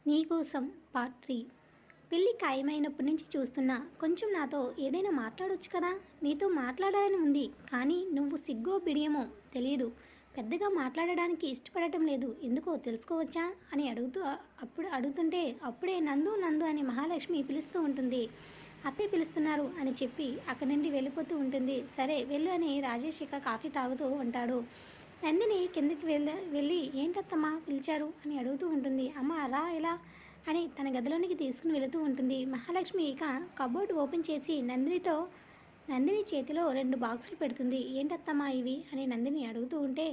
నీకోసం పార్ట్ 3. పెళ్ళి ఖాయమైనప్పటి నుంచి చూస్తున్నా. కొంచెం నాతో ఏదైనా మాట్లాడొచ్చు కదా. నీతో మాట్లాడాలని ఉంది, కానీ నువ్వు సిగ్గో బిడియమో తెలియదు. పెద్దగా మాట్లాడడానికి ఇష్టపడటం లేదు. ఎందుకో తెలుసుకోవచ్చా అని అడుగుతుంటే అప్పుడే నందు నందు అని మహాలక్ష్మి పిలుస్తూ ఉంటుంది. అత్తయ్య పిలుస్తున్నారు అని చెప్పి అక్కడి నుండి వెళ్ళిపోతూ ఉంటుంది. సరే వెళ్ళు అని రాజేష్ ఇక కాఫీ తాగుతూ ఉంటాడు. నందిని కిందకి వెళ్ళి ఏంటత్తమ్మా పిలిచారు అని అడుగుతూ ఉంటుంది. అమ్మ రా ఎలా అని తన గదిలోనికి తీసుకుని వెళుతూ ఉంటుంది. మహాలక్ష్మి ఇక కబోర్డ్ ఓపెన్ చేసి నందిని చేతిలో 2 బాక్సులు పెడుతుంది. ఏంటత్తమ్మా ఇవి అని నందిని అడుగుతూ ఉంటే,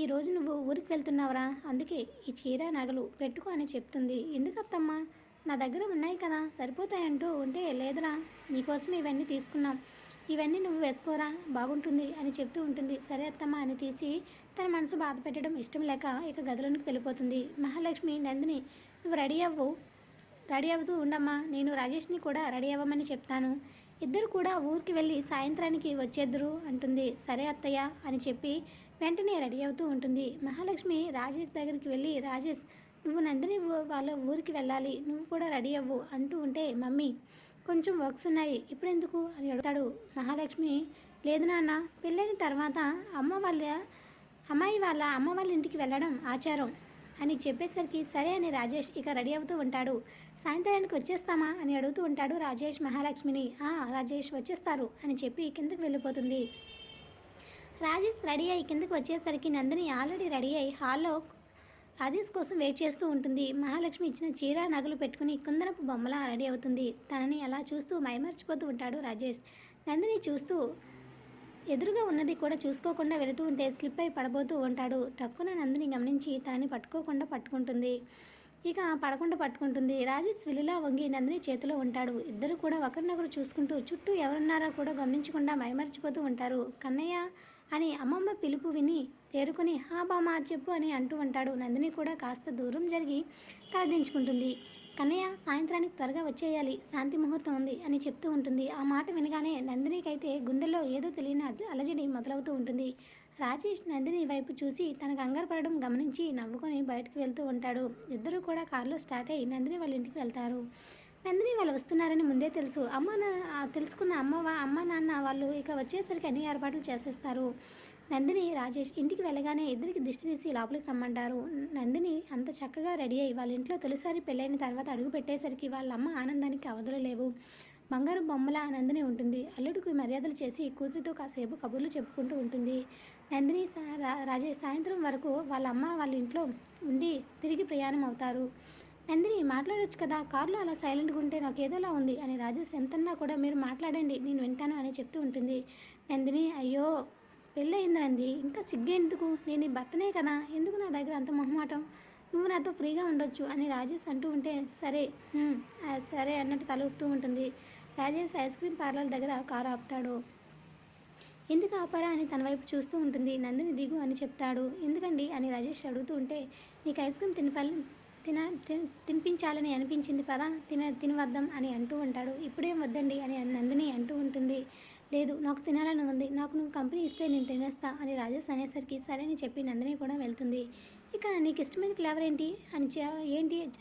ఈరోజు నువ్వు ఊరికి వెళ్తున్నావురా, అందుకే ఈ చీర నగలు పెట్టుకో అని చెప్తుంది. ఎందుకత్తమ్మా, నా దగ్గర ఉన్నాయి కదా సరిపోతాయంటూ ఉంటే, లేదురా నీకోసం ఇవన్నీ తీసుకున్నాం, ఇవన్నీ నువ్వు వేసుకోరా బాగుంటుంది అని చెప్తూ ఉంటుంది. సరే అత్తమ్మ అని తీసి తన మనసు బాధ పెట్టడం ఇష్టం లేక ఇక గదిలోనికి వెళ్ళిపోతుంది. మహాలక్ష్మి నందిని నువ్వు రెడీ అవుతూ ఉండమ్మా, నేను రాజేష్ని కూడా రెడీ అవ్వమని చెప్తాను, ఇద్దరు కూడా ఊరికి వెళ్ళి సాయంత్రానికి వచ్చేద్దరు అంటుంది. సరే అత్తయ్య అని చెప్పి వెంటనే రెడీ అవుతూ ఉంటుంది. మహాలక్ష్మి రాజేష్ దగ్గరికి వెళ్ళి, రాజేష్ నువ్వు నందిని వాళ్ళ ఊరికి వెళ్ళాలి, నువ్వు కూడా రెడీ అవ్వు అంటూ ఉంటే, మమ్మీ కొంచెం వర్క్స్ ఉన్నాయి ఇప్పుడెందుకు అని అడుగుతాడు. మహాలక్ష్మి లేదు నాన్న, పెళ్ళైన తర్వాత అమ్మాయి వాళ్ళ అమ్మ వాళ్ళ ఇంటికి వెళ్ళడం ఆచారం అని చెప్పేసరికి సరే అని రాజేష్ ఇక రెడీ అవుతూ ఉంటాడు. సాయంత్రానికి వచ్చేస్తామా అని అడుగుతూ ఉంటాడు రాజేష్ మహాలక్ష్మిని. రాజేష్ వచ్చేస్తారు అని చెప్పి కిందకి వెళ్ళిపోతుంది. రాజేష్ రెడీ అయ్యి కిందకి వచ్చేసరికి నందిని ఆల్రెడీ రెడీ అయ్యి హాల్లో రాజేష్ కోసం వెయిట్ చేస్తూ ఉంటుంది. మహాలక్ష్మి ఇచ్చిన చీర నగలు పెట్టుకుని కుందనపు బొమ్మలా రెడీ అవుతుంది. తనని అలా చూస్తూ మైమర్చిపోతూ ఉంటాడు రాజేష్. నందిని చూస్తూ ఎదురుగా ఉన్నది కూడా చూసుకోకుండా వెళుతూ ఉంటే స్లిప్ అయి పడబోతూ ఉంటాడు. టక్కున నందిని గమనించి తనని పట్టుకుంటుంది. ఇక పడకుండా పట్టుకుంటుంది. రాజేష్ విలులా వంగి నందిని చేతిలో ఉంటాడు. ఇద్దరు కూడా ఒకరినొకరు చూసుకుంటూ చుట్టూ ఎవరున్నారో కూడా గమనించకుండా మైమర్చిపోతూ ఉంటారు. కన్నయ్య అని అమ్మమ్మ పిలుపు విని తేరుకొని బామ్మ చెప్పు అని అంటూ ఉంటాడు. నందిని కూడా కాస్త దూరం జరిగి తలదించుకుంటుంది. కన్నయ్య సాయంత్రానికి త్వరగా వచ్చేయాలి, శాంతి ముహూర్తం ఉంది అని చెప్తూ ఉంటుంది. ఆ మాట వినగానే నందినికైతే గుండెల్లో ఏదో తెలియని అలజడి మొదలవుతూ ఉంటుంది. రాజేష్ నందిని వైపు చూసి తన కంగారు పడడం గమనించి నవ్వుకొని బయటకు వెళ్తూ ఉంటాడు. ఇద్దరు కూడా కారులో స్టార్ట్ అయ్యి నందిని వాళ్ళ ఇంటికి వెళ్తారు. నందిని వాళ్ళు వస్తున్నారని ముందే తెలుసు. తెలుసుకున్న అమ్మ నాన్న వాళ్ళు ఇక వచ్చేసరికి అన్ని ఏర్పాట్లు చేసేస్తారు. నందిని రాజేష్ ఇంటికి వెళ్ళగానే ఇద్దరికి దిష్టి తీసి లోపలికి రమ్మంటారు. నందిని అంత చక్కగా రెడీ అయ్యి వాళ్ళ ఇంట్లో తొలిసారి పెళ్ళైన తర్వాత అడుగు పెట్టేసరికి వాళ్ళ అమ్మ ఆనందానికి అవధులు లేవు. బంగారు బొమ్మల నందిని ఉంటుంది. అల్లుడికి మర్యాదలు చేసి కూతురితో కాసేపు కబుర్లు చెప్పుకుంటూ ఉంటుంది. నందిని రాజేష్ సాయంత్రం వరకు వాళ్ళ అమ్మ వాళ్ళ ఇంట్లో ఉండి తిరిగి ప్రయాణం అవుతారు. నందిని మాట్లాడొచ్చు కదా, కారులో అలా సైలెంట్గా ఉంటే నాకు ఏదోలా ఉంది అని రాజేష్ ఎంతన్నా కూడా మీరు మాట్లాడండి నేను వింటాను అని చెప్తూ ఉంటుంది. నందిని అయ్యో పెళ్ళయింది నంది, ఇంకా సిగ్గేందుకు, నేను ఈ భర్తనే కదా, ఎందుకు నా దగ్గర అంత మొహమాటం, నువ్వు నాతో ఫ్రీగా ఉండొచ్చు అని రాజేష్ అంటూ ఉంటే సరే అన్నట్టు తల ఊపుతూ ఉంటుంది. రాజేష్ ఐస్ క్రీమ్ పార్లర్ దగ్గర కారు ఆపుతాడు. ఎందుకు ఆపారా అని తన వైపు చూస్తూ ఉంటుంది. నందిని దిగు అని చెప్తాడు. ఎందుకండి అని రాజేష్ అడుగుతూ ఉంటే, నీకు ఐస్ క్రీమ్ తినిపించాలని అనిపించింది పదా, తినవద్దాం అని అంటూ ఉంటాడు. ఇప్పుడేం వద్దండి అని నందిని అంటూ ఉంటుంది. లేదు నాకు తినాలని ఉంది, నాకు నువ్వు కంపెనీ ఇస్తే నేను తినేస్తా అని రాజేష్ అనేసరికి సరే అని చెప్పి నందిని కూడా వెళ్తుంది. ఇక నీకు ఇష్టమైన ఫ్లేవర్ ఏంటి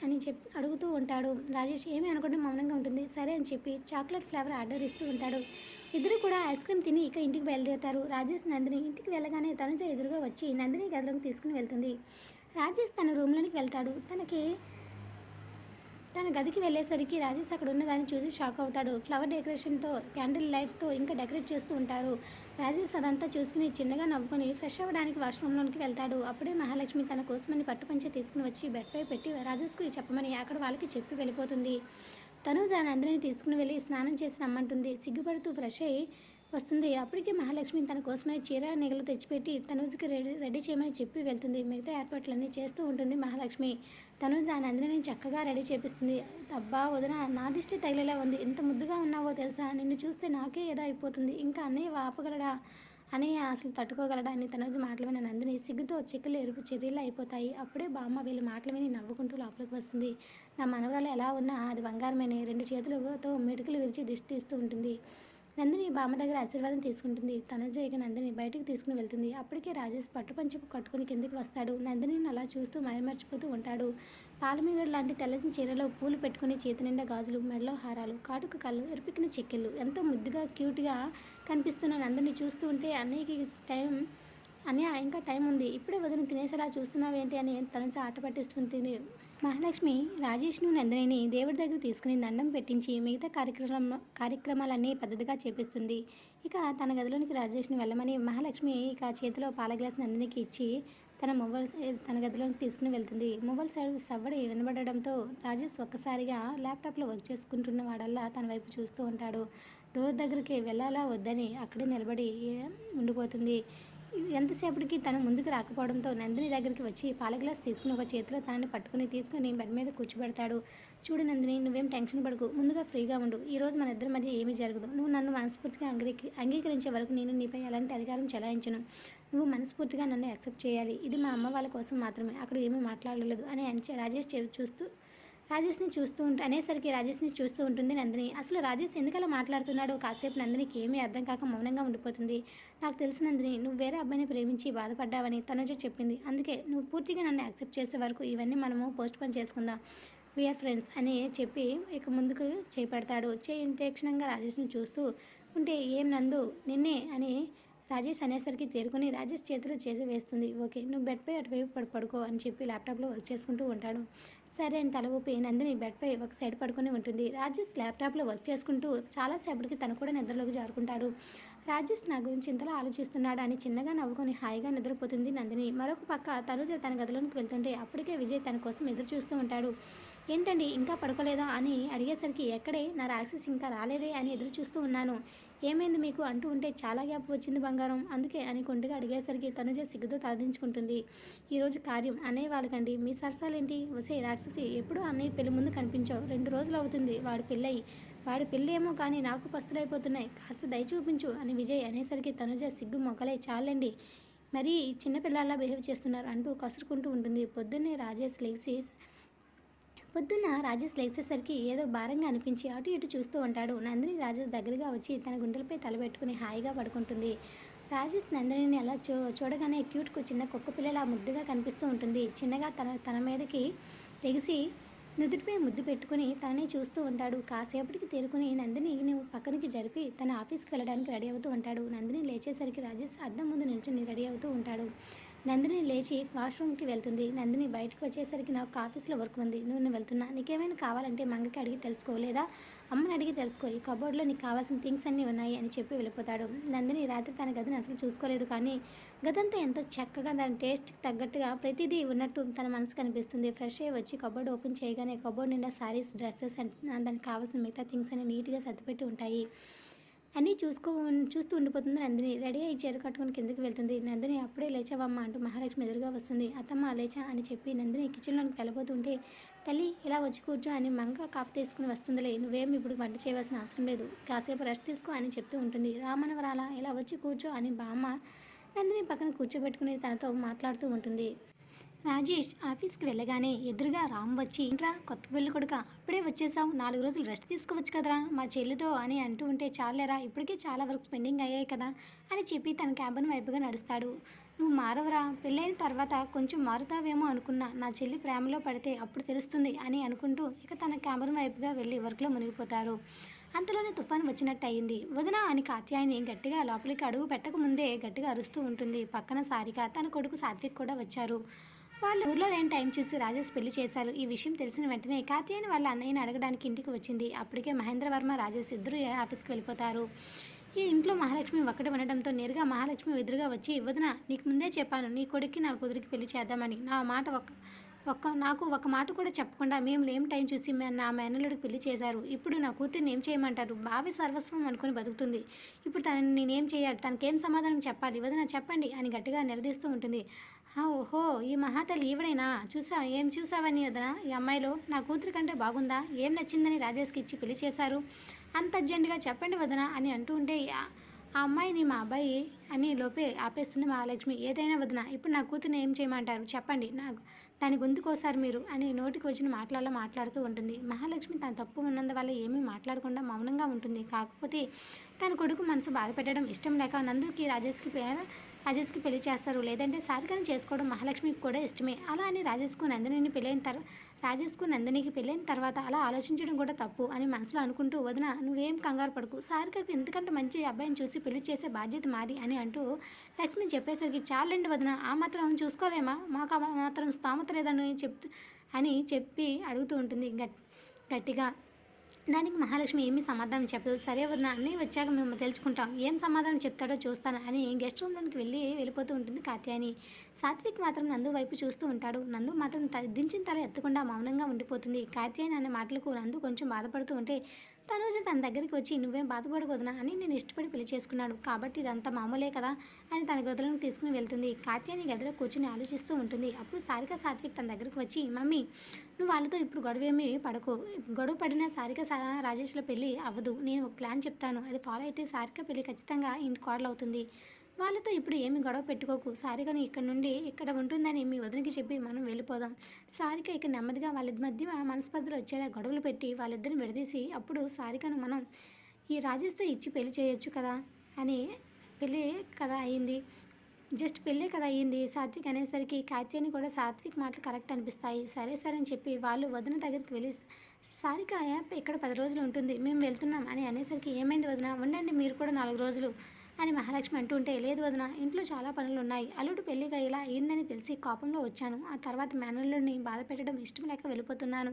అని అడుగుతూ ఉంటాడు. రాజేష్ ఏమీ అనుకుంటే మౌనంగా ఉంటుంది. సరే అని చెప్పి చాక్లెట్ ఫ్లేవర్ ఆర్డర్ ఇస్తూ ఉంటాడు. ఇద్దరు కూడా ఐస్ క్రీమ్ తిని ఇక ఇంటికి బయలుదేరుతారు. రాజేష్ నందిని ఇంటికి వెళ్ళగానే తనుజ ఎదురుగా వచ్చి నందిని గదిలోకి తీసుకుని వెళ్తుంది. రాజేష్ తన రూమ్లోనికి వెళ్తాడు. తన గదికి వెళ్ళేసరికి రాజేష్ అక్కడ ఉన్నదాన్ని చూసి షాక్ అవుతాడు. ఫ్లవర్ డెకరేషన్తో, క్యాండిల్ లైట్స్తో ఇంకా డెకరేట్ చేస్తూ ఉంటారు. రాజేష్ అదంతా చూసుకుని చిన్నగా నవ్వుకొని ఫ్రెష్ అవ్వడానికి వాష్రూమ్లోనికి వెళ్తాడు. అప్పుడే మహాలక్ష్మి తన కోసమని పట్టుపంచే తీసుకుని వచ్చి బెడ్పై పెట్టి రాజేష్కు చెప్పమని అక్కడ వాళ్ళకి చెప్పి వెళ్ళిపోతుంది. తనూజ నందిని తీసుకుని వెళ్ళి స్నానం చేసి రమ్మంటుంది. సిగ్గుపడుతూ ఫ్రెష్ అయ్యి వస్తుంది. అప్పటికే మహాలక్ష్మి తన కోసమని చీర నెగలు తెచ్చిపెట్టి తనూజకి రెడీ చేయమని చెప్పి వెళ్తుంది. మిగతా ఏర్పాట్లన్నీ చేస్తూ ఉంటుంది మహాలక్ష్మి. తనూజ నందిని చక్కగా రెడీ చేపిస్తుంది. అబ్బా వదిన, నా దిష్టి తగిలేలా ఉంది, ఎంత ముద్దుగా ఉన్నావో తెలుసా, నిన్ను చూస్తే నాకే ఏదో అయిపోతుంది, ఇంకా అన్నయ్య ఆపగలడా, అన్నయ్య అసలు తట్టుకోగలడా అని తనూజ మాటలు విన్న నందిని సిగ్గుతో చిక్కులు ఎరుపు చెర్రీలు అయిపోతాయి. అప్పుడే బామ్మ వీళ్ళ మాటలు విని నవ్వుకుంటూ లోపలికి వస్తుంది. నా మనవరాలు ఎలా ఉన్నా అది బంగారమని 2 చేతులతో మెటుకులు విరిచి దిష్టి తీస్తూ ఉంటుంది. నందిని బామ్మ దగ్గర ఆశీర్వాదం తీసుకుంటుంది. తనుజ ఇక నందిని బయటికి తీసుకుని వెళ్తుంది. అప్పటికే రాజేష్ పట్టుపంచి కట్టుకుని కిందికి వస్తాడు. నందినిని అలా చూస్తూ మైమర్చిపోతూ ఉంటాడు. పాలమీగడ లాంటి తెల్లని చీరలో పూలు పెట్టుకుని చేతి నిండా గాజులు, మెడలో హారాలు, కాటుక కళ్ళు, ఎరిపికిన చెక్కిళ్ళు, ఎంతో ముద్దుగా క్యూట్గా కనిపిస్తున్న నందిని చూస్తూ ఉంటే అన్నయ్యకి టైం అన్నయ్య ఇంకా టైం ఉంది, ఇప్పుడే వదిన తినేసేలా చూస్తున్నావేంటి అని తనుజ ఆట పట్టిస్తుంది. మహాలక్ష్మి రాజేష్ను నందినిని దేవుడి దగ్గర తీసుకుని దండం పెట్టించి మిగతా కార్యక్రమాలన్నీ పద్ధతిగా చేపిస్తుంది. ఇక తన గదిలోనికి రాజేష్ని వెళ్ళమని మహాలక్ష్మి ఇక చేతిలో పాల గ్లాస్ నందినికి ఇచ్చి తన గదిలోకి తీసుకుని వెళ్తుంది. మొబైల్ సవ్వడి వినబడడంతో రాజేష్ ఒక్కసారిగా ల్యాప్టాప్లో వర్క్ చేసుకుంటున్న వాడల్లా తన వైపు చూస్తూ ఉంటాడు. డోర్ దగ్గరికి వెళ్ళాలా వద్దని అక్కడే నిలబడి ఉండిపోతుంది. ఎంతసేపటికి తను ముందుకు రాకపోవడంతో నందిని దగ్గరికి వచ్చి పాల గ్లాస్ తీసుకుని ఒక చేతిలో తనని తీసుకుని బెడ్ మీద కూర్చోబెడతాడు. చూడు నందిని, నువ్వేం టెన్షన్ పడకు, ముందుగా ఫ్రీగా ఉండు. ఈరోజు మన ఇద్దరి మధ్య ఏమీ జరగదు. నువ్వు నన్ను మనస్ఫూర్తిగా అంగీకరించే వరకు నేను నీపై ఎలాంటి అధికారం చెలాయించను. నువ్వు మనస్ఫూర్తిగా నన్ను యాక్సెప్ట్ చేయాలి. ఇది మా అమ్మ వాళ్ళ కోసం మాత్రమే, అక్కడ ఏమీ మాట్లాడలేదు అని రాజేష్ని చూస్తూ ఉంటుంది నందిని. అసలు రాజేష్ ఎందుకలా మాట్లాడుతున్నాడో కాసేపు నందినికి ఏమీ అర్థం కాక మౌనంగా ఉండిపోతుంది. నాకు తెలిసి నందిని, నువ్వు వేరే అబ్బాయిని ప్రేమించి బాధపడ్డావని తనుజ చెప్పింది. అందుకే నువ్వు పూర్తిగా నన్ను యాక్సెప్ట్ చేసే వరకు ఇవన్నీ మనము పోస్ట్ పోన్ చేసుకుందాం, వీఆర్ ఫ్రెండ్స్ అని చెప్పి ఇక ముందుకు చేపడతాడు. తీక్షణంగా రాజేష్ని చూస్తూ ఉంటే ఏం నందు నిన్నే అని రాజేష్ అనేసరికి తేరుకుని రాజేష్ చేతిలో చేసి వేస్తుంది. ఓకే, నువ్వు బెడ్పై అటువైపు పడుకో అని చెప్పి ల్యాప్టాప్లో వర్క్ చేసుకుంటూ ఉంటాడు. సరే అని తల ఊపి నందిని బెడ్పై ఒక సైడ్ పడుకొని ఉంటుంది. రాజేష్ ల్యాప్టాప్లో వర్క్ చేసుకుంటూ చాలాసేపటికి తను కూడా నిద్రలోకి జారుకుంటాడు. రాజేష్ నా గురించి ఇంతలా ఆలోచిస్తున్నాడు అని చిన్నగా నవ్వుకొని హాయిగా నిద్రపోతుంది నందిని. మరొక పక్క తనుజ తన గదిలోకి వెళ్తుంటే అప్పటికే విజయ్ తన కోసం ఎదురు చూస్తూ ఉంటాడు. ఏంటండి ఇంకా పడుకోలేదా అని అడిగేసరికి ఎక్కడే, నా రాక్షసి ఇంకా రాలేదే అని ఎదురు చూస్తూ ఉన్నాను. ఏమైంది మీకు అంటూ ఉంటే చాలా గ్యాప్ వచ్చింది బంగారం, అందుకే అని కొండగా అడిగేసరికి తనుజ సిగ్గుతో తలదించుకుంటుంది. ఈరోజు కార్యం అన్నయ్య వాళ్ళకండి, మీ సరసాలేంటి? వసే రాక్షసి, ఎప్పుడూ అన్నయ్య పెళ్లి ముందు కనిపించావు, 2 రోజులు అవుతుంది వాడి పెళ్ళి ఏమో కానీ నాకు పస్తులైపోతున్నాయి, కాస్త దయ చూపించు అని విజయ్ అనేసరికి తనుజ సిగ్గు మొక్కలై చాలండి, మరీ చిన్నపిల్లల్లా బిహేవ్ చేస్తున్నారు అంటూ కసురుకుంటూ ఉంటుంది. పొద్దున్న రాజేష్ లేచేసరికి ఏదో భారంగా అనిపించి అటు ఇటు చూస్తూ ఉంటాడు. నందిని రాజేష్ దగ్గరగా వచ్చి తన గుండెలపై తలబెట్టుకుని హాయిగా పడుకుంటుంది. రాజేష్ నందినిని అలా చూడగానే క్యూట్కు చిన్న కుక్క పిల్లలా ముద్దుగా కనిపిస్తూ ఉంటుంది. చిన్నగా తన మీదకి లెగిసి నుదుటిపై ముద్దు పెట్టుకుని తనని చూస్తూ ఉంటాడు. కాసేపటికి తేరుకుని నందిని పక్కనికి జరిపి తన ఆఫీస్కి వెళ్ళడానికి రెడీ అవుతూ ఉంటాడు. నందిని లేచేసరికి రాజేష్ అద్దం ముందు నిల్చుని రెడీ అవుతూ ఉంటాడు. నందిని లేచి వాష్రూమ్కి వెళ్తుంది. నందిని బయటకు వచ్చేసరికి నాకు ఆఫీస్లో వర్క్ ఉంది, నువ్వు వెళ్తున్నా, నీకేమైనా కావాలంటే మంగకి అడిగి తెలుసుకో, లేదా అమ్మని అడిగి తెలుసుకో, ఈ కబోర్డ్లో నీకు కావాల్సిన థింగ్స్ అన్నీ ఉన్నాయి అని చెప్పి వెళ్ళిపోతాడు. నందిని రాత్రి తన గదిని అసలు చూసుకోలేదు, కానీ గదంతా ఎంతో చక్కగా దాని టేస్ట్కి తగ్గట్టుగా ప్రతిదీ ఉన్నట్టు తన మనసు కనిపిస్తుంది. ఫ్రెష్ అయ్యి వచ్చి కబోర్డ్ ఓపెన్ చేయగానే కబోర్డ్ నిండా శారీస్, డ్రెస్సెస్ దానికి కావాల్సిన మిగతా థింగ్స్ అన్ని నీట్గా సర్దిపెట్టి ఉంటాయి. అన్నీ చూస్తూ ఉండిపోతుంది నందిని. రెడీ అయ్యి చీర కట్టుకుని కిందకి వెళ్తుంది. నందిని అప్పుడే లేచావమ్మ అంటూ మహాలక్ష్మి ఎదురుగా వస్తుంది. అత్తమ్మ లేచా అని చెప్పి నందిని కిచెన్లోకి వెళ్ళబోతుంటే, తల్లి ఇలా వచ్చి కూర్చో అని మంగ కాఫీ తీసుకుని వస్తుందిలే, నువ్వేం ఇప్పుడు వంట చేయవలసిన అవసరం లేదు, కాసేపు రెస్ట్ తీసుకో అని చెప్తూ ఉంటుంది. రామనవరాలా ఇలా వచ్చి కూర్చో అని బామ్మ నందిని పక్కన కూర్చోబెట్టుకుని తనతో మాట్లాడుతూ ఉంటుంది. రాజేష్ ఆఫీస్కి వెళ్ళగానే ఎదురుగా రామ్ వచ్చి, ఏంట్రా కొత్త పెళ్ళి కొడుక అప్పుడే వచ్చేసావు, 4 రోజులు రెస్ట్ తీసుకోవచ్చు కదరా మా చెల్లితో అని అంటూ ఉంటే, చాలేరా ఇప్పటికే చాలా వర్క్ పెండింగ్ అయ్యాయి కదా అని చెప్పి తన క్యాబిన్ వైపుగా నడుస్తాడు. నువ్వు మారవరా, పెళ్ళైన తర్వాత కొంచెం మారుతావేమో అనుకున్నా, నా చెల్లి ప్రేమలో పడితే అప్పుడు తెలుస్తుంది అని అనుకుంటూ ఇక తన క్యాబిన్ వైపుగా వెళ్ళి వర్క్లో మునిగిపోతారు. అంతలోనే తుఫాన్ వచ్చినట్టు అయింది. వదిన అని కాత్యాయని గట్టిగా లోపలికి అడుగు పెట్టకముందే గట్టిగా అరుస్తూ ఉంటుంది. పక్కన సారిక, తన కొడుకు సాత్విక్ కూడా వచ్చారు. వాళ్ళు ఊర్లో లేని టైం చూసి రాజేష్ పెళ్లి చేశారు. ఈ విషయం తెలిసిన వెంటనే కాత్యాయని వాళ్ళ అన్నయ్యని అడగడానికి ఇంటికి వచ్చింది. అప్పటికే మహేంద్రవర్మ, రాజేష్ ఇద్దరు ఆఫీస్కి వెళ్ళిపోతారు. ఈ ఇంట్లో మహాలక్ష్మి ఒక్కటి ఉండడంతో నేరుగా మహాలక్ష్మి ఎదురుగా వచ్చి, వదిన నీకు ముందే చెప్పాను నీ కొడుక్కి నా కుదిరికి పెళ్లి చేద్దామని, నాకు ఒక మాట కూడా చెప్పకుండా మేము లేం టైం చూసి నా మేనల్లుడికి పెళ్లి చేశారు. ఇప్పుడు నా కూతుర్ని ఏం చేయమంటారు? బావి సర్వస్వం అనుకుని బతుకుతుంది. ఇప్పుడు తనని నేనేం చేయాలి? తనకేం సమాధానం చెప్పాలి? వదిన చెప్పండి అని గట్టిగా నిలదీస్తూ ఉంటుంది. ఓహో, ఈ మహాతల్లి ఈవిడైనా? ఏం చూసావని వదిన ఈ అమ్మాయిలో? నా కూతురి కంటే బాగుందా? ఏం నచ్చిందని రాజేష్కి ఇచ్చి పెళ్లి చేశారు? అంత అర్జెంటుగా చెప్పండి వదిన అని అంటూ ఉంటే, ఆ అమ్మాయిని మా అబ్బాయి అని లోపే ఆపేస్తుంది మహాలక్ష్మి. ఏదైనా వదిన, ఇప్పుడు నా కూతురిని ఏం చేయమంటారు చెప్పండి, దాని గొంతుకోసారి మీరు అని నోటికి వచ్చిన మాటలలో మాట్లాడుతూ ఉంటుంది. మహాలక్ష్మి తన తప్పు ఉన్నందువల్ల ఏమీ మాట్లాడకుండా మౌనంగా ఉంటుంది. కాకపోతే తన కొడుకు మనసు బాధ పెట్టడం ఇష్టం లేక నందుకి రాజేష్కి పెళ్లి చేస్తారు. లేదంటే సారికని చేసుకోవడం మహాలక్ష్మికి కూడా ఇష్టమే. అలా అని రాజేష్కు నందినికి పెళ్ళైన తర్వాత అలా ఆలోచించడం కూడా తప్పు అని మనసులో అనుకుంటూ, వదిన నువ్వేం కంగారు పడకు, సారికకు ఎందుకంటే మంచి అబ్బాయిని చూసి పెళ్లి చేసే బాధ్యత మాది అని అంటూ లక్ష్మి చెప్పేసరికి, చాలండి వదిన, ఆ మాత్రం చూసుకోలేమా, మాకు ఆ మాత్రం స్థామత లేదని చెప్పి అడుగుతూ ఉంటుంది గట్టిగా. దానికి మహాలక్ష్మి ఏమీ సమాధానం చెప్పదు. సరే వదిన, అన్నీ వచ్చాక మేము తెలుసుకుంటాం, ఏం సమాధానం చెప్తాడో చూస్తాను అని గెస్ట్ రూమ్లోకి వెళ్ళిపోతూ ఉంటుంది కాత్యాయని. సాత్విక్ మాత్రం నందు వైపు చూస్తూ ఉంటాడు. నందు మాత్రం దించిన తల ఎత్తకుండా మౌనంగా ఉండిపోతుంది. కాత్యాయని అనే మాటలకు నందు కొంచెం బాధపడుతూ ఉంటే తనూజ తన దగ్గరికి వచ్చి, నువ్వేం బాధపడకూడదునా అని నేను ఇష్టపడి పెళ్లి చేసుకున్నాడు కాబట్టి ఇదంతా మామూలే కదా అని తన గదులను తీసుకుని వెళ్తుంది. కాత్యాయని గదిలో కూర్చుని ఆలోచిస్తూ ఉంటుంది. అప్పుడు సారిక సాత్విక్ తన దగ్గరికి వచ్చి, మమ్మీ నువ్వు వాళ్ళతో ఇప్పుడు గొడవేమీ పడకు, గొడవ పడినా సారిక రాజేష్ల పెళ్ళి అవ్వదు. నేను ఒక ప్లాన్ చెప్తాను, అది ఫాలో అయితే సారిక పెళ్ళి ఖచ్చితంగా ఇంటి కోడలవుతుంది. వాళ్ళతో ఇప్పుడు ఏమి గొడవ పెట్టుకోకు, సారికను ఇక్కడ ఉంటుందని మీ వదినకి చెప్పి మనం వెళ్ళిపోదాం. సారిక ఇక నెమ్మదిగా వాళ్ళ మధ్య మనస్పర్ధలు వచ్చేలా గొడవలు పెట్టి వాళ్ళిద్దరిని విడదీసి అప్పుడు సారికను మనం ఈ రాజేష్తో ఇచ్చి పెళ్లి చేయొచ్చు కదా అని. పెళ్ళి కదా అయింది, జస్ట్ పెళ్ళే కదా అయ్యింది. సాత్విక్ అనేసరికి కాత్యాయని కూడా సాత్విక్ మాటలు కరెక్ట్ అనిపిస్తాయి. సరే అని చెప్పి వాళ్ళు వదిన దగ్గరికి వెళ్ళి, సారిక ఇక్కడ 10 రోజులు ఉంటుంది, మేము వెళ్తున్నాం అని అనేసరికి, ఏమైంది వదిన, ఉండండి మీరు కూడా 4 రోజులు అని మహాలక్ష్మి అంటుంటే, లేదు వదిన, ఇంట్లో చాలా పనులు ఉన్నాయి, అల్లుడు పెళ్ళిగా ఇలా అయిందని తెలిసి కోపంలో వచ్చాను, ఆ తర్వాత మేనల్లుడిని బాధ పెట్టడం ఇష్టం లేక వెళ్ళిపోతున్నాను.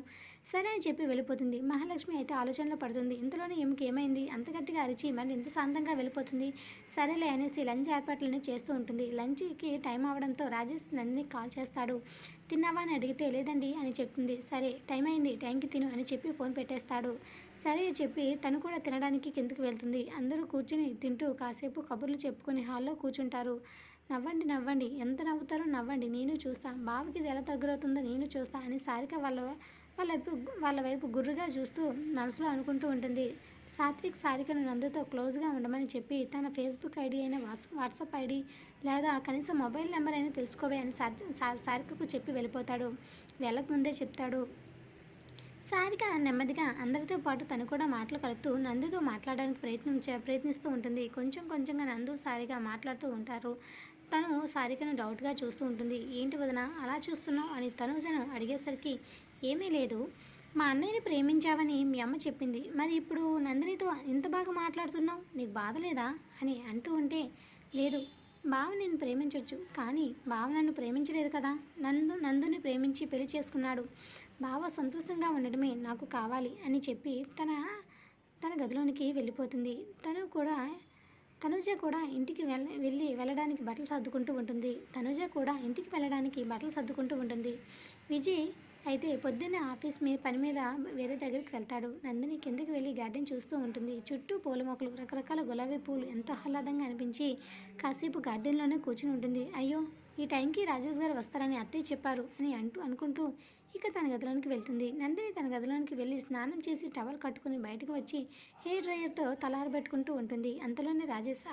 సరే అని చెప్పి వెళ్ళిపోతుంది. మహాలక్ష్మి అయితే ఆలోచనలో పడుతుంది. ఇంతలోనే ఏమైంది, అంత గట్టిగా అరిచి మళ్ళీ ఇంత శాంతంగా వెళ్ళిపోతుంది. సరేలే అనేసి లంచ్ ఏర్పాట్లన్నీ చేస్తూ ఉంటుంది. లంచ్కి టైం అవడంతో రాజేష్ నందిని కాల్ చేస్తాడు. తిన్నావా అని అడిగితే లేదండి అని చెప్తుంది. సరే టైం అయింది, టైంకి తిను అని చెప్పి ఫోన్ పెట్టేస్తాడు. సరే చెప్పి తను కూడా తినడానికి కిందకి వెళ్తుంది. అందరూ కూర్చుని తింటూ కాసేపు కబుర్లు చెప్పుకొని హాల్లో కూర్చుంటారు. నవ్వండి, ఎంత నవ్వుతారో నవ్వండి, నేను చూస్తా, బావకి ఇది ఎలా దగ్గరవుతుందో నేను చూస్తా అని సారిక వాళ్ళ వైపు గుర్రుగా చూస్తూ మనసులో అనుకుంటూ ఉంటుంది. సాత్విక్ సారికను నందుతో క్లోజ్గా ఉండమని చెప్పి తన ఫేస్బుక్ ఐడి అయినా వాట్సాప్ ఐడి లేదా కనీసం మొబైల్ నెంబర్ అయినా తెలుసుకోవే అని సారికకు చెప్పి వెళ్ళిపోతాడు. వెళ్ళకముందే చెప్తాడు. సారిక నెమ్మదిగా అందరితో పాటు తను కూడా మాటలు కలుపుతూ నందుతో మాట్లాడడానికి ప్రయత్నిస్తూ ఉంటుంది. కొంచెంగా నందు సారిగా మాట్లాడుతూ ఉంటారు. తను సారికను డౌట్గా చూస్తూ ఉంటుంది. ఏంటి వదిన అలా చూస్తున్నావు అని తనుజను అడిగేసరికి, ఏమీ లేదు, మా అన్నయ్యని ప్రేమించావని మీ అమ్మ చెప్పింది, మరి ఇప్పుడు నందినితో ఇంత బాగా మాట్లాడుతున్నావు, నీకు బాధ లేదా అని అంటూ ఉంటే, లేదు బావ నేను ప్రేమించవచ్చు, కానీ బావ నన్ను ప్రేమించలేదు కదా, నందుని ప్రేమించి పెళ్లి చేసుకున్నాడు, బావ సంతోషంగా ఉండడమే నాకు కావాలి అని చెప్పి తన గదిలోనికి వెళ్ళిపోతుంది. తనుజ కూడా ఇంటికి వెళ్ళడానికి బట్టలు సర్దుకుంటూ ఉంటుంది. విజయ్ అయితే పొద్దున్నే పని మీద వేరే దగ్గరికి వెళ్తాడు. నందిని కిందకి వెళ్ళి గార్డెన్ చూస్తూ ఉంటుంది. చుట్టూ పూల మొక్కలు, రకరకాల గులాబీ పూలు ఎంతో ఆహ్లాదంగా అనిపించి కాసేపు గార్డెన్లోనే కూర్చుని ఉంటుంది. అయ్యో ఈ టైంకి రాజేష్ గారు వస్తారని అత్తయ్య చెప్పారు అని అనుకుంటూ ఇక తన గదిలోనికి వెళ్తుంది. నందిని తన గదిలోనికి వెళ్ళి స్నానం చేసి టవల్ కట్టుకుని బయటకు వచ్చి హెయిర్ డ్రైయర్తో తలారబెట్టుకుంటూ ఉంటుంది. అంతలోనే రాజేష్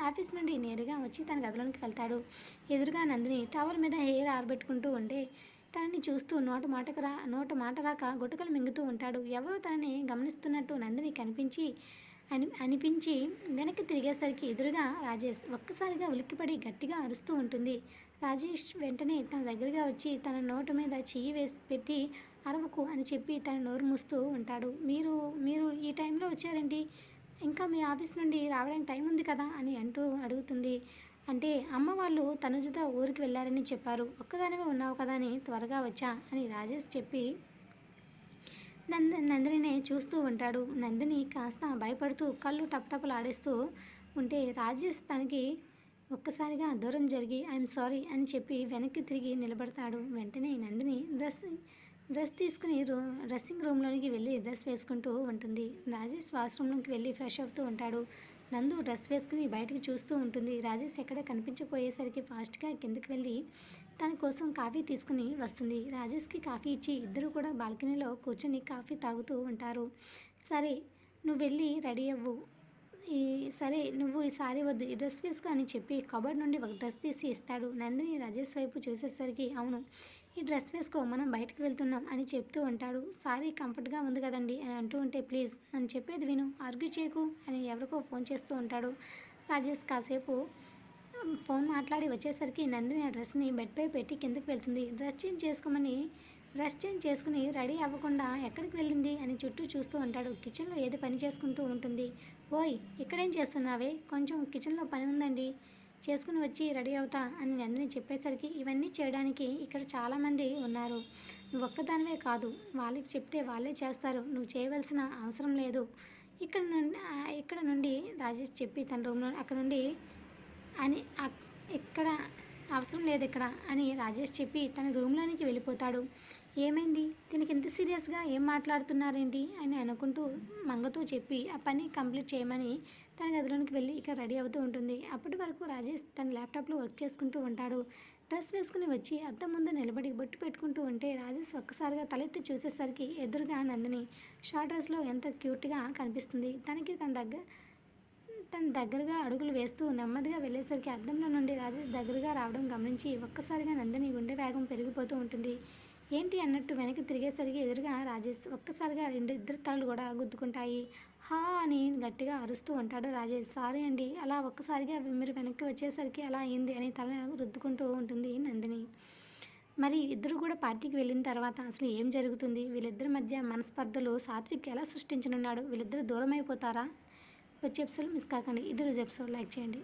ఆఫీస్ నుండి నేరుగా వచ్చి తన గదిలోనికి వెళ్తాడు. ఎదురుగా నందిని టవల్ మీద హెయిర్ ఆరబెట్టుకుంటూ ఉంటే తనని చూస్తూ నోట మాట రాక గుటకలు మింగుతూ ఉంటాడు. ఎవరో తనని గమనిస్తున్నట్టు నందిని అనిపించి వెనక్కి తిరిగేసరికి ఎదురుగా రాజేష్. ఒక్కసారిగా ఉలిక్కిపడి గట్టిగా అరుస్తూ ఉంటుంది. రాజేష్ వెంటనే తన దగ్గరగా వచ్చి తన నోటు మీద చెయ్యి పెట్టి, అరవకు అని చెప్పి తన నోరు మూస్తూ ఉంటాడు. మీరు ఈ టైంలో వచ్చారేంటి, ఇంకా మీ ఆఫీస్ నుండి రావడానికి టైం ఉంది కదా అని అడుగుతుంది. అంటే అమ్మ వాళ్ళు తనుజతో ఊరికి వెళ్ళారని చెప్పారు, ఒక్కదానివే ఉన్నావు కదా అని త్వరగా వచ్చా అని రాజేష్ చెప్పి నందినినే చూస్తూ ఉంటాడు. నందిని కాస్త భయపడుతూ కళ్ళు టపటపలాడేస్తూ ఉంటే రాజేష్ తనకి ఒక్కసారిగా దూరం జరిగి ఐఎమ్ సారీ అని చెప్పి వెనక్కి తిరిగి నిలబడతాడు. వెంటనే నందిని డ్రెస్ తీసుకుని డ్రెస్సింగ్ రూమ్లోనికి వెళ్ళి డ్రెస్ వేసుకుంటూ ఉంటుంది. రాజేష్ వాష్రూమ్లోకి వెళ్ళి ఫ్రెష్ అవుతూ ఉంటాడు. నందు డ్రెస్ వేసుకుని బయటకు చూస్తూ ఉంటుంది. రాజేష్ ఎక్కడ కనిపించకపోయేసరికి ఫాస్ట్గా కిందకి వెళ్ళి తన కోసం కాఫీ తీసుకుని వస్తుంది. రాజేష్కి కాఫీ ఇచ్చి ఇద్దరు కూడా బాల్కనీలో కూర్చొని కాఫీ తాగుతూ ఉంటారు. సరే నువ్వు వెళ్ళి రెడీ అవ్వు, సరే నువ్వు ఈ సారీ వద్దు, ఈ డ్రెస్ వేసుకో అని చెప్పి కబోర్డ్ నుండి ఒక డ్రెస్ తీసి ఇస్తాడు. నందిని రాజేష్ వైపు చూసేసరికి, అవును ఈ డ్రెస్ వేసుకో మనం బయటకు వెళ్తున్నాం అని చెప్తూ ఉంటాడు. సారీ కంఫర్ట్గా ఉంది కదండి అని అంటూ ఉంటే ప్లీజ్ నన్ను చెప్పేది విను ఆర్గ్యూ చేయకు అని ఎవరికో ఫోన్ చేస్తూ ఉంటాడు. రాజేష్ కాసేపు ఫోన్ మాట్లాడి వచ్చేసరికి నందిని ఆ డ్రెస్ని బెడ్పై పెట్టి కిందకి వెళ్తుంది. డ్రెస్ చేంజ్ చేసుకుని రెడీ అవ్వకుండా ఎక్కడికి వెళ్ళింది అని చుట్టూ చూస్తూ ఉంటాడు. కిచెన్లో ఏదో పని చేసుకుంటూ ఉంటుంది. ఓయ్ ఇక్కడేం చేస్తున్నావే, కొంచెం కిచెన్లో పని ఉందండి, చేసుకుని వచ్చి రెడీ అవుతా అని నందిని చెప్పేసరికి ఇవన్నీ చేయడానికి ఇక్కడ చాలామంది ఉన్నారు, నువ్వు ఒక్కదానివే కాదు, వాళ్ళకి చెప్తే వాళ్ళే చేస్తారు, నువ్వు చేయవలసిన అవసరం లేదు. ఇక్కడ నుండి రాజేష్ చెప్పి తన రూమ్లో అక్కడ నుండి అని ఇక్కడ అవసరం లేదు ఇక్కడ అని రాజేష్ చెప్పి తన రూమ్లోనికి వెళ్ళిపోతాడు. ఏమైంది దీనికి ఇంత సీరియస్గా ఏం మాట్లాడుతున్నారేంటి అని అనుకుంటూ మంగతో చెప్పి ఆ పని కంప్లీట్ చేయమని తన గదిలోనికి వెళ్ళి ఇక రెడీ అవుతూ ఉంటుంది. అప్పటి వరకు రాజేష్ తన ల్యాప్టాప్లో వర్క్ చేసుకుంటూ ఉంటాడు. డ్రెస్ వేసుకుని వచ్చి అద్దం ముందు నిలబడి బొట్టు పెట్టుకుంటూ ఉంటే రాజేష్ ఒక్కసారిగా తలెత్తి చూసేసరికి ఎదురుగా నందిని షార్ట్ డ్రెస్లో ఎంతో క్యూట్గా కనిపిస్తుంది. తన దగ్గరగా అడుగులు వేస్తూ నెమ్మదిగా వెళ్ళేసరికి అద్దంలో నుండి రాజేష్ దగ్గరగా రావడం గమనించి ఒక్కసారిగా నందిని గుండె వేగం పెరిగిపోతూ ఉంటుంది. ఏంటి అన్నట్టు వెనక్కి తిరిగేసరికి ఎదురుగా రాజేష్. ఒక్కసారిగా ఇద్దరు తలలు కూడా గుద్దుకుంటాయి. హా అని గట్టిగా అరుస్తూ ఉంటాడు రాజేష్. సారీ అండి, అలా ఒక్కసారిగా మీరు వెనక్కి వచ్చేసరికి అలా అయింది అని తల రుద్దుకుంటూ ఉంటుంది నందిని. మరి ఇద్దరు కూడా పార్టీకి వెళ్ళిన తర్వాత అసలు ఏం జరుగుతుంది, వీళ్ళిద్దరి మధ్య మనస్పర్ధలు సాత్విక్ ఎలా సృష్టించనున్నాడు, వీళ్ళిద్దరు దూరం అయిపోతారా? వచ్చే ఎపిసోడ్ మిస్ కాకండి. ఇది రోజు ఎపిసోడ్ లైక్ చేయండి.